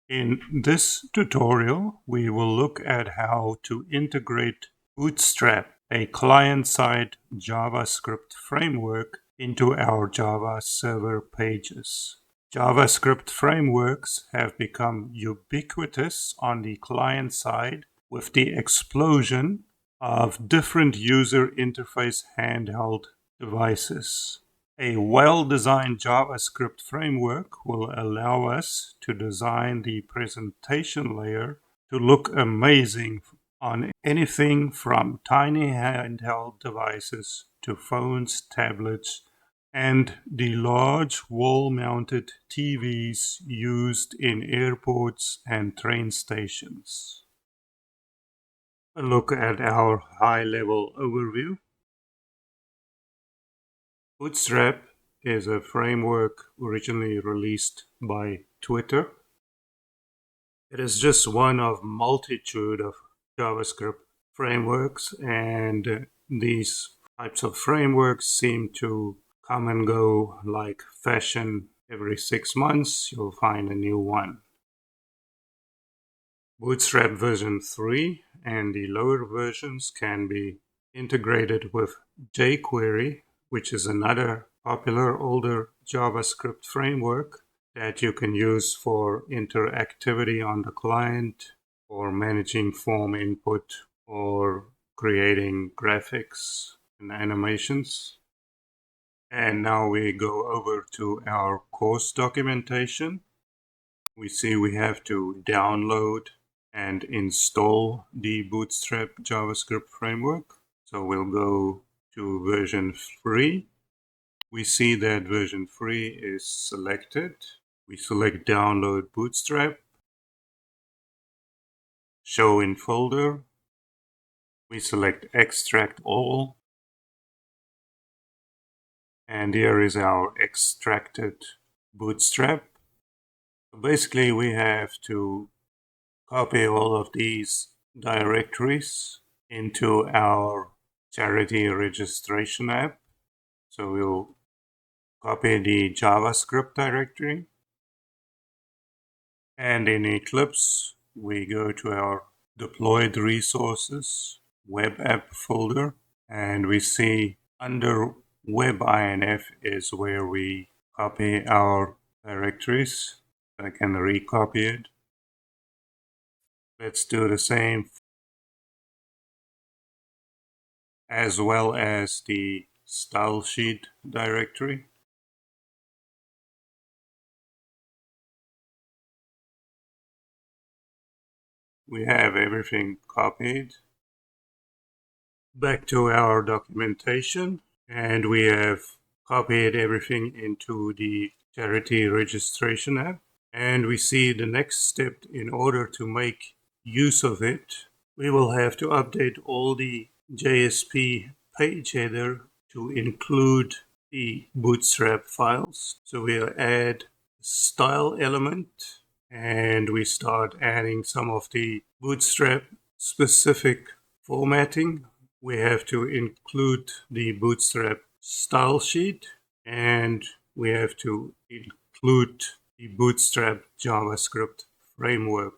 In this tutorial, we will look at how to integrate Bootstrap, a client-side JavaScript framework, into our Java server pages. JavaScript frameworks have become ubiquitous on the client side with the explosion of different user interface handheld devices. A well-designed JavaScript framework will allow us to design the presentation layer to look amazing on anything from tiny handheld devices to phones, tablets, and the large wall-mounted TVs used in airports and train stations. A look at our high-level overview. Bootstrap is a framework originally released by Twitter. It is just one of multitude of JavaScript frameworks, and these types of frameworks seem to come and go like fashion. Every 6 months, you'll find a new one. Bootstrap version 3 and the lower versions can be integrated with JQuery, which is another popular older JavaScript framework that you can use for interactivity on the client, or managing form input, or creating graphics and animations. And now we go over to our course documentation. We see we have to download and install the Bootstrap JavaScript framework. So we'll go to version 3. We see that version 3 is selected. We select download Bootstrap, show in folder. We select extract all. And here is our extracted Bootstrap. So basically we have to copy all of these directories into our charity registration app. So we'll copy the JavaScript directory, and in Eclipse we go to our deployed resources web app folder, and we see under web-inf is where we copy our directories. I can recopy it. Let's do the same, as well as the style sheet directory. We have everything copied. Back to our documentation, and we have copied everything into the charity registration app. And we see the next step. In order to make use of it, we will have to update all the JSP page header to include the Bootstrap files. So we'll add style element, and we start adding some of the Bootstrap specific formatting. We have to include the Bootstrap style sheet, and we have to include the Bootstrap JavaScript framework.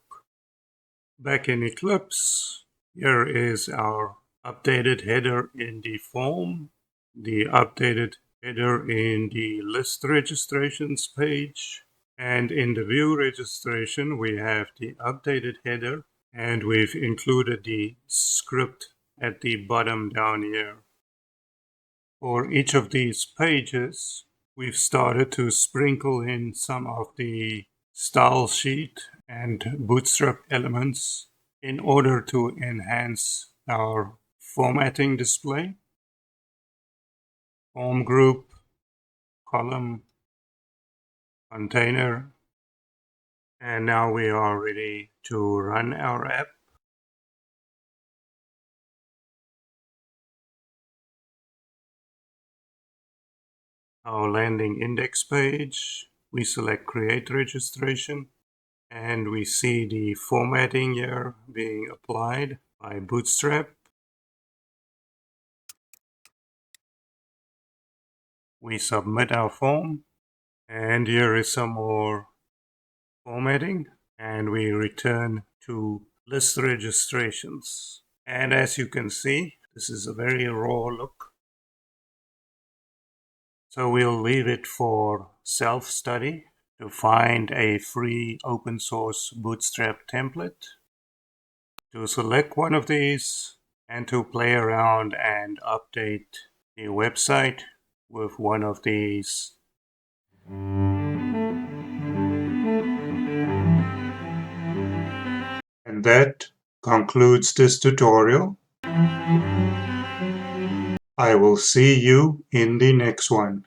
Back in Eclipse, here is our updated header in the form, the updated header in the list registrations page, and in the view registration we have the updated header, and we've included the script at the bottom down here. For each of these pages, we've started to sprinkle in some of the style sheet and Bootstrap elements in order to enhance our formatting display. Form group, column, container, and now we are ready to run our app. Our landing index page, we select create registration, and we see the formatting here being applied by Bootstrap. We submit our form, and here is some more formatting. and we return to list registrations. And as you can see, this is a very raw look. So we'll leave it for self-study to find a free open source Bootstrap template, to select one of these, and to play around and update the website with one of these. And that concludes this tutorial. I will see you in the next one.